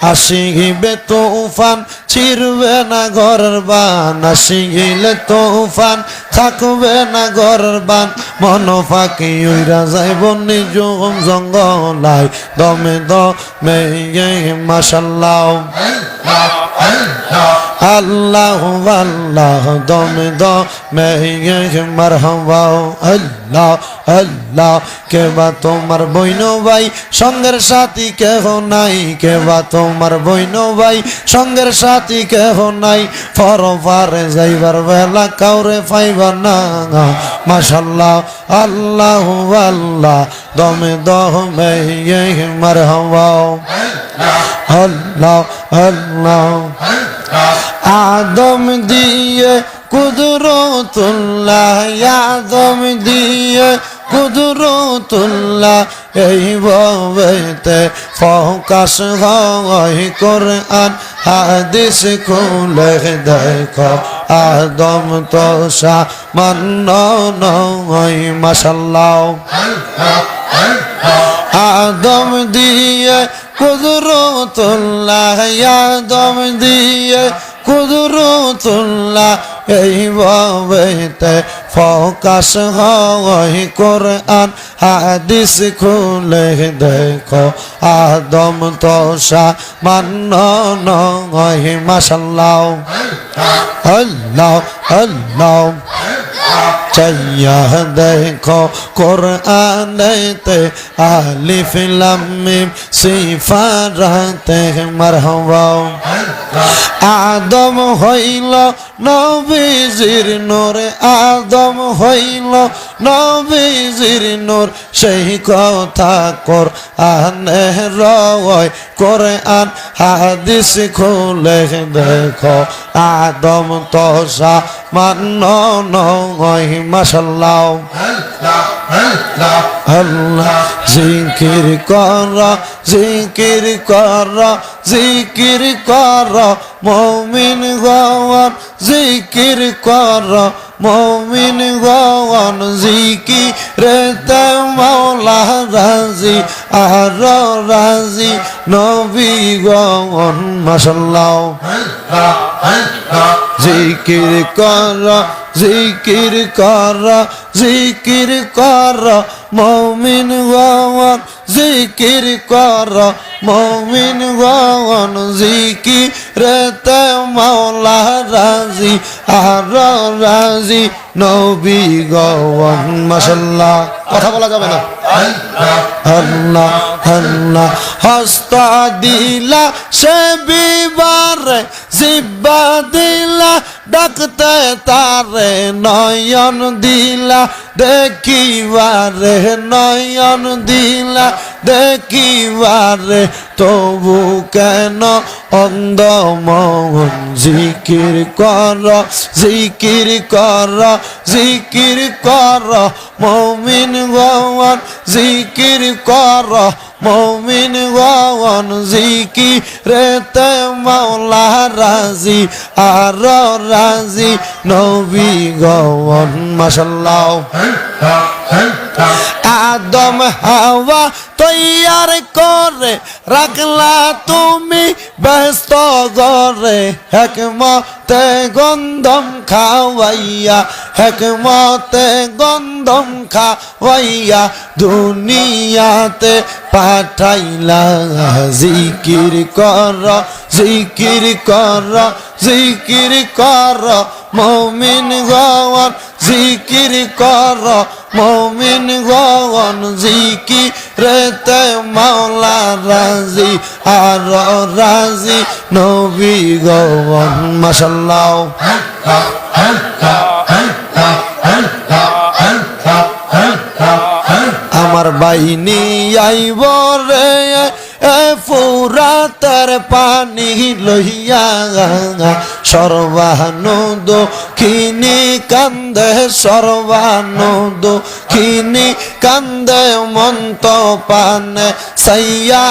আসিবে তুফান ছিড়বে না ঘরের বান, আসিলে তুফান থাকবে না ঘরের বান, মন ফাঁকি উইরা যাইব নিজ জঙ্গলায়, দমে দমে মাশাল্লাহ আল্লাহ আল্লাহ, দমে দমে মারহাবা আল্লাহ আল্লাহ। কেবা তোমার বইন ভাই সঙ্গের সাথী কেহ নাই, কেবা তোমার বইন ভাই সঙ্গের সাথী কেহ নাই, পরপারে যাইবার বেলা কাউরে পাইবা না, মাশাল্লাহ আল্লাহ আল্লাহ, দমে দমে মারহাবা আল্লাহ আল্লাহ। আদম দিয়ে কুদরতুল্লাহ, আদম দিয়ে কুদরতুল্লাহ, এই ববেতে ফোকাস হয় কোরআন হাদিস খুলে দেখো, আদম তো সামান্য নয়, মাশাল্লাহ আদম দিয়ে কুদরতুল্লাহ, আদম দিয়ে কুদরতুল্লাহ, এই ববেতে ফোকাস হয় কোরআন হাদিস খুলে দেখো, আদম তো সামান্য নয়, মাশাল্লাহ আল্লাহ আল্লাহ। চাইয়া দেখো কোরআনেতে আলিফ লাম মিম সিফারাতে মারহাবা, আদম হইল নবীজির নূর, আদম হইল নবীজির নূর, সেই কথা কোরআনে রয়, কোরআন হাদিস খুলে দেখো, আদম তো সামান্য নয়, মাশাল্লাহ আল্লাহ। জিকির কর জিকির কর জিকির কর মুমিন গণ, জিকির কর মুমিন গণ, জিকিরেতে মাওলা রাজি আর রাজি নবী গণ, মাশাল্লাহ জিকির কর জিকির কর জিকির কর মুমিন গণ, জিকির কর মুমিন গণ, জিকিরেতে মাওলা রাজি আর রাজি নবী গণ, মাশাল্লাহ। কথা বলা যাবে না। আল্লাহ আল্লাহ। হস্ত দিলা সে বিবারে, জিব্বা দিলা ডাকতে তারে, নয়ন দিলা দেখিবারে, নয়ন দিলা দেখিবারে, তবু কেন অন্ধ মন, জিকির কর জিকির কর জিকির কর মুমিন গণ, জিকির কর মুমিন গণ, জিকিরেতে মাওলা রাজি আর রাজি নবী গণ, মাশাল্লাহ। আদম হাওয়া তৈয়ার করে রাখলা তুমি ব্যস্ত ঘরে, হেকমতে গন্ধম খাওয়াইয়া, হেকমতে গন্ধম খাওয়াইয়া, দুনিয়াতে পাঠাইলা, জিকির কর জিকির কর জিকির কর মুমিন গণ, জিকির কর মুমিন গণ, জিকিরেতে মাওলা রাজি আর রাজি নবী গণ, মাশাল্লাহ আমার বাইনি আইব রে ফুরাতের পানি লইয়া, সর্বানুদ খিনি কান্দে, সর্বানুদ খিনি কান্দে, মন্ত পানে সাইয়া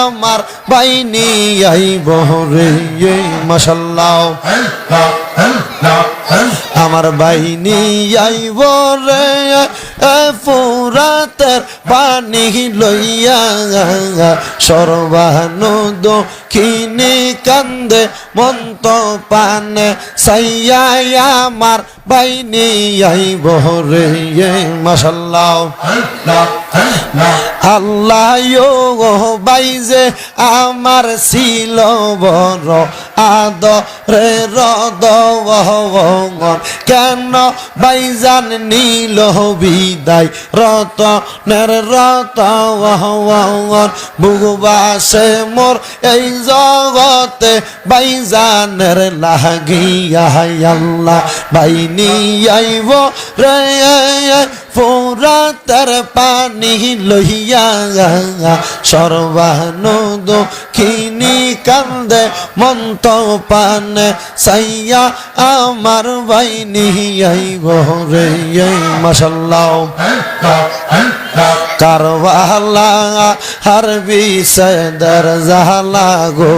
আমার বাইনি আইব রে, মাশাল্লাহ আমার বাইনি আইব রে ফুরাতের পানি লইয়া সর্বানুদ কিনি কান্দে মন্ত পানে সাইয়া আমার বাইনি আইব রে মাশাআল্লাহ আল্লাহ গো বাইজে আমার ছিল বড় আদরে রদবঙ্গন কেন বাইজান নীল বিদায় রতনের রতবঙ্গন বুগবাসে মোর এই জগতে বাইজানের লাগিয়া আল্লাহ বাইনি আইব রে ফুরাতের পানি লইয়া সর্বানুদ খিনি কান্দে মন্ত পানে সাইয়া আমার বাইনি আইব রে মাশাআল্লাহ কারবালা হারবি সদর জালা গো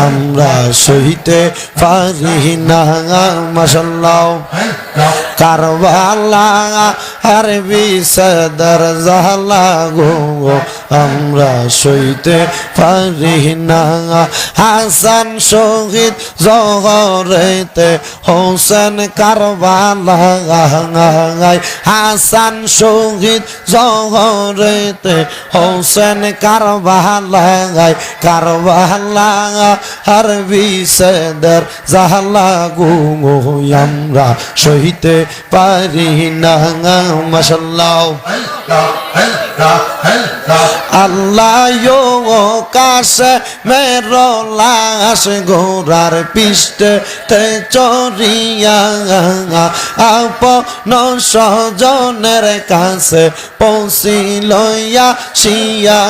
আমরা সইতে পারি না মাশাআল্লাহ কারবালা হারবি সদর জালা গো আমরা সইতে পারি না হাসান শহীদ জহরেতে হোসেন কারবালা হাসান শহীদ জহরেতে হোসেন কারবালা কারবালা হারবি সদর জালা গো আমরা সইতে পারি না মাশাআল্লাহ আল্লাহ ইয়ো কাছে মেরো লাশ গোরার পিষ্টে তে চরিয়া আপন সজনের কাছে পৌঁছিল শিয়া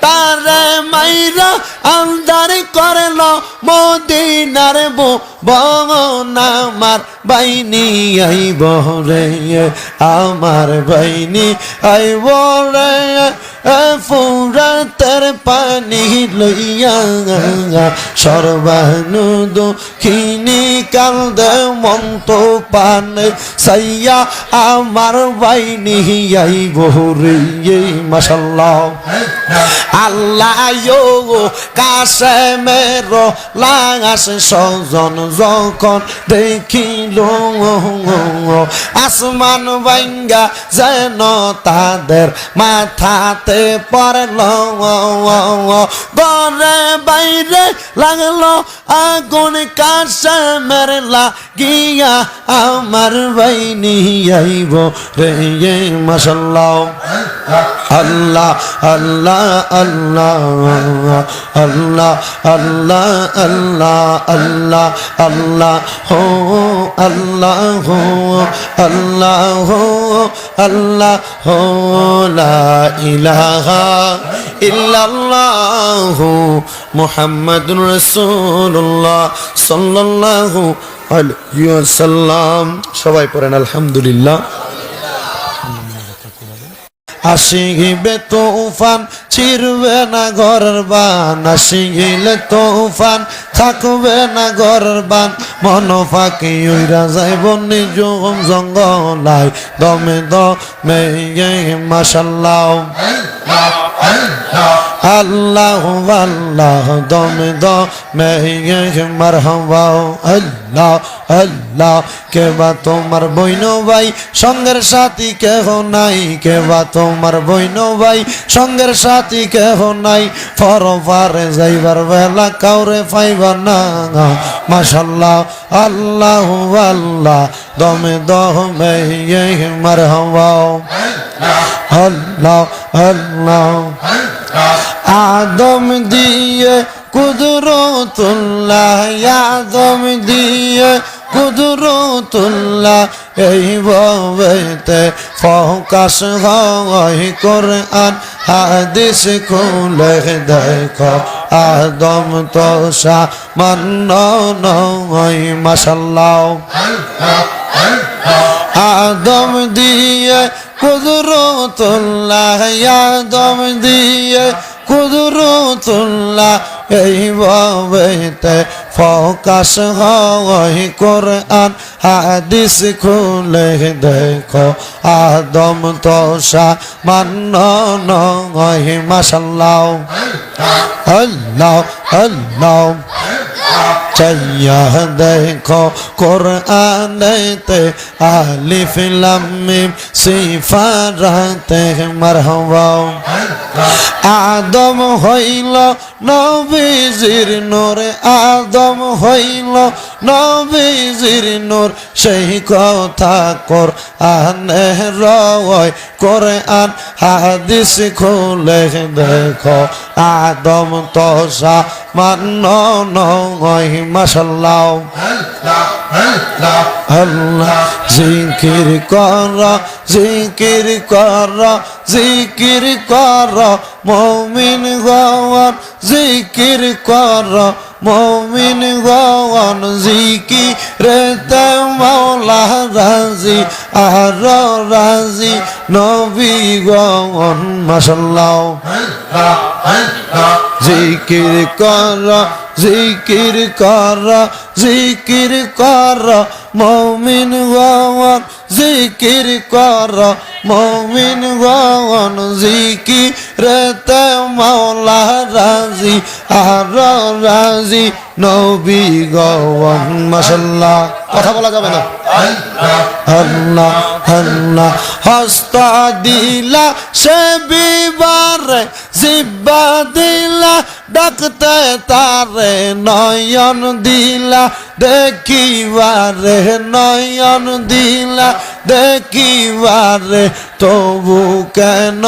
তারে মাইরা আন্দার করল মদিনার বন আমার বাইনি আইব রে আমার বাইনি আইব রে ফুরাতের পানি লইয়া সর্বানুদ খিনি কান্দে মন্ত পানে সাইয়া আমার বাইনি আইব রে মাশাআল্লাহ আল্লাহ ইয়ো কাছে মেরো লাশ সজন যখন দেখিল আসমান ভাঙ্গা যেন তাদের মাথাতে পড়ল ঘরে বাইরে লাগলো আগুন কাছে মেরলা গিয়া আমার বাইনি আইব রে মাশাআল্লাহ আল্লাহ আল্লাহ আল্লাহ আল্লাহ আল্লাহ আল্লাহ আল্লাহ আল্লাহ হো আল্লাহ হো আল্লাহ হো আল্লাহ হো লা ইলাহা ইল্লাল্লাহ মুহাম্মাদুর রাসূলুল্লাহ সাল্লাল্লাহু আলাইহি ওয়াসাল্লাম সবাই পড়েন আলহামদুলিল্লাহ আসিবে তুফান চিরবে না ঘরের বান আসিলে তুফান থাকবে না ঘরের বান মন ফাঁকি উইরা যাইব নিজ জঙ্গলাই দমে দমে মাশাআল্লাহ আল্লাহ আল্লাহ দমে দমে মারহাবা আল্লাহ আল্লাহ কেবা তোমার বইন ভাই সঙ্গের সাথী কেহ নাই কেবা তোমার বইন ভাই সঙ্গের সাথী কেহ নাই পরপারে যাইবার বেলা কাউরে পাইবা না মাশাআল্লাহ আল্লাহ আল্লাহ দমে দমে মারহাবা আল্লাহ আল্লাহ আদম দিয়ে কুদরতুল্লাহ আদম দিয়ে কুদরতুল্লাহ এই ববেতে ফোকাস হয় কোরআন হাদিস খুলে দেখো আদম তো সামান্য নয় মাশাআল্লাহ আদম দিয়ে কুদরতুল্লাহ আদম দিয়ে কুদরতুল্লাহ এই ববেতে ফোকাস হয় কোরআন হাদিস খুলে দেখো আদম তো সামান্য নয় মাশাআল্লাহ আল্লাহ আল্লাহ চাইয়া দেখো কোরআনেতে আলিফ লাম মিম সিফারাতে মারহাবা আদম হইল নবীজির নূর আদম হইল নবীজির নূর সেই কথা কোরআনে রয় কোরআন হাদিস খুলে দেখো আদম তো সামান্য নয় মাশাআল্লাহ আল্লাহ জিকির কর জিকির কর জিকির কর মুমিন গণ জিকির কর মুমিন গণ জিকিরেতে মাওলা রাজি আর রাজি নবী গণ মাশাআল্লাহ জিকির কর জিকির কর জিকির কর মুমিন গণ জিকির কর মুমিন গণ জিকিরেতে মাওলা রাজি আর রাজি নবী গণ মাশাআল্লাহ কথা বলা যাবে না আল্লাহ আল্লাহ হস্ত দিলা সে বিবারে জিব্বা দিলা ডাকতে তারে নয়ন দিলা দেখিবারে নয়ন দিলা দেখিবারে তবু কেন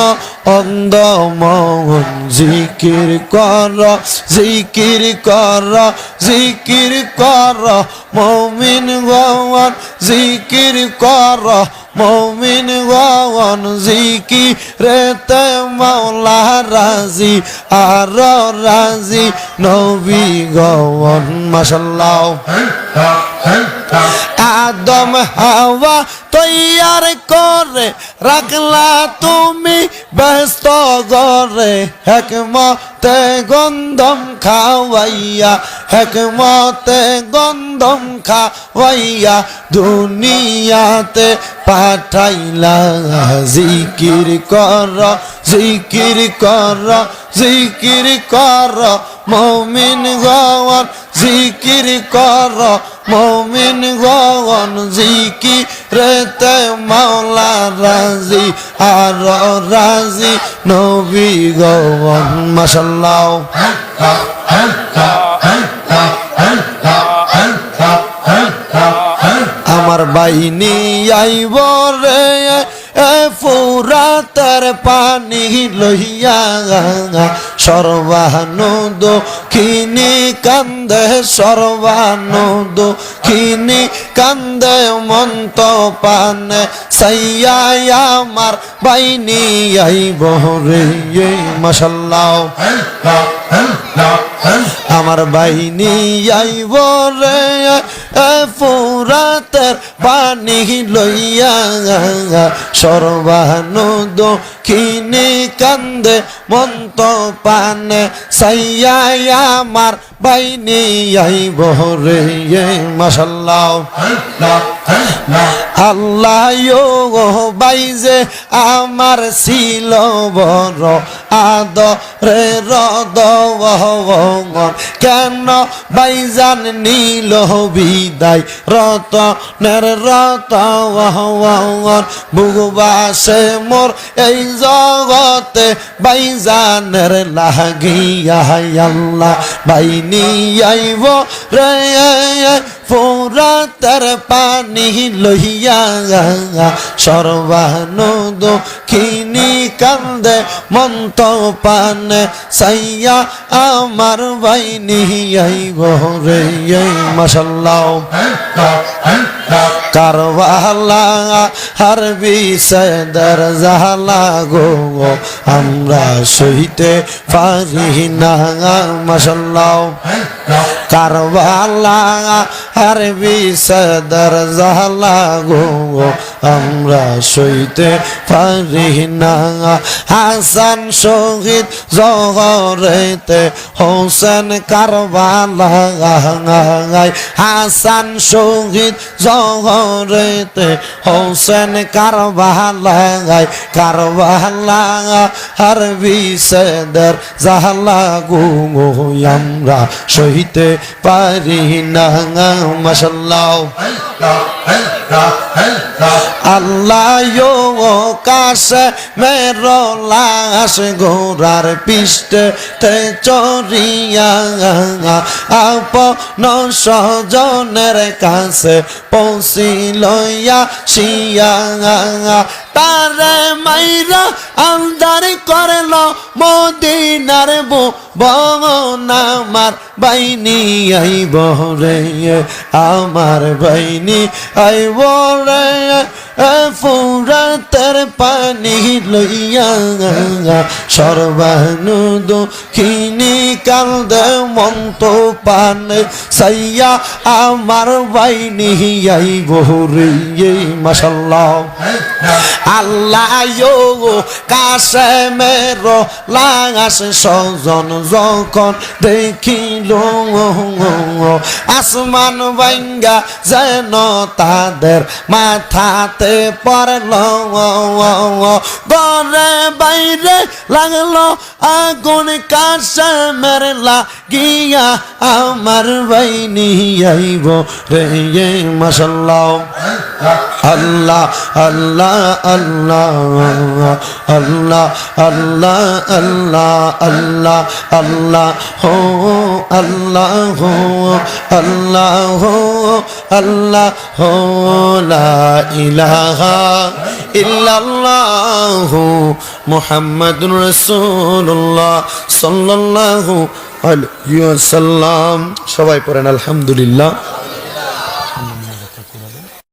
অন্ধ মন জিকির কর জিকির কর জিকির কর মুমিন গণ জিকির কর মুমিন গণ জিকিরেতে মাওলা রাজি আর রাজি নবী গণ মাশাআল্লাহ আদম হাওয়া তৈয়ার করে রাখলা তুমি ব্যস্ত গরে হেকমতে গন্ধম খাওয়াইয়া হেকমতে গন্ধম খাওয়াইয়া দুনিয়াতে পাঠাইলা জিকির কর জিকির কর জিকির কর মুমিন গণ জিকির কর মুমিন গণ জিকিরেতে মাওলা রাজি আর রাজি নবী গণ মাশাআল্লাহ আমার বাইনি আইব রে ফুরাতের পানি লইয়া সর্বানুদ খিনি কান্দে সর্বানুদ খিনি কান্দে মন্ত পানে সাইয়া আমার বাইনি আইব রে মাশাআল্লাহ আমার বাইনি আইব রে ফুরাতের পানি লইয়া সর্বানুদ খিনি কান্দে মন্ত পানে সাইয়া আমার বাইনি আইব রে মাশাআল্লাহ আল্লাহ গো বাইজে আমার ছিল বড় আদরে রদবন কেন বাইজান নীল বিদায় রতনের রতন বুগবাসে মোর এই জগতে বাইজানের লাগিয়া আল্লাহ বাইনি আইব রে ফুরাতের পানি লইয়া সর্বানুদ খিনি কান্দে মন্ত পানে সাইয়া আমার বাইনি আইব রে মাশাআল্লাহ কারবালা হারবি সদর জালা গো আমরা সইতে পারি না মাশাআল্লাহ কারবালা আর বিষাদার জ্বালা গো আমরা সইতে পারি না। হাসান শহীদ জহরেতে হোসেন কারবালায়, হাসান শহীদ জহরেতে হোসেন কারবালায়, কারবালা আর বিষাদার জ্বালা গো আমরা সইতে পারি না। মাশাআল্লাহ আল্লাহ ইয়ো কাছে মেরো লাশ ঘোড়ার পিষ্টে তে চড়িয়া আপন স্বজনের কাছে পৌঁছিল শিয়া, তারে মাইরা আন্দার করল মদিনার বন আমার বাইনি আইব রে, আমার বাইনি আইব রে ফুরাতের পানি লইয়া, সর্বানুদ খিনি কান্দে মন্ত পানে সাইয়া আমার বাইনি আইব রে। মাশাআল্লাহ আল্লাহ কাছে মেরো লাশ স্বজন যখন দেখিল, আসমান ভাঙ্গা যেন তাদের মাথাতে পড়ল, ঘরে বাইরে লাগলো আগুন কাছে মেরে লাগিয়া আমার বাইনি আইব রে। মাশাআল্লাহ আল্লাহ আল্লাহ আল্লাহ আল্লাহ আল্লাহ আল্লাহ আল্লাহ আল্লাহ হো আল্লাহ হো আল্লাহ হো আল্লাহ হো লা ইলাহা ইল্লাল্লাহ মুহাম্মাদুর রাসূলুল্লাহ সাল্লাল্লাহু আলাইহি ওয়াসাল্লাম। সবাই পড়েন আলহামদুলিল্লাহ।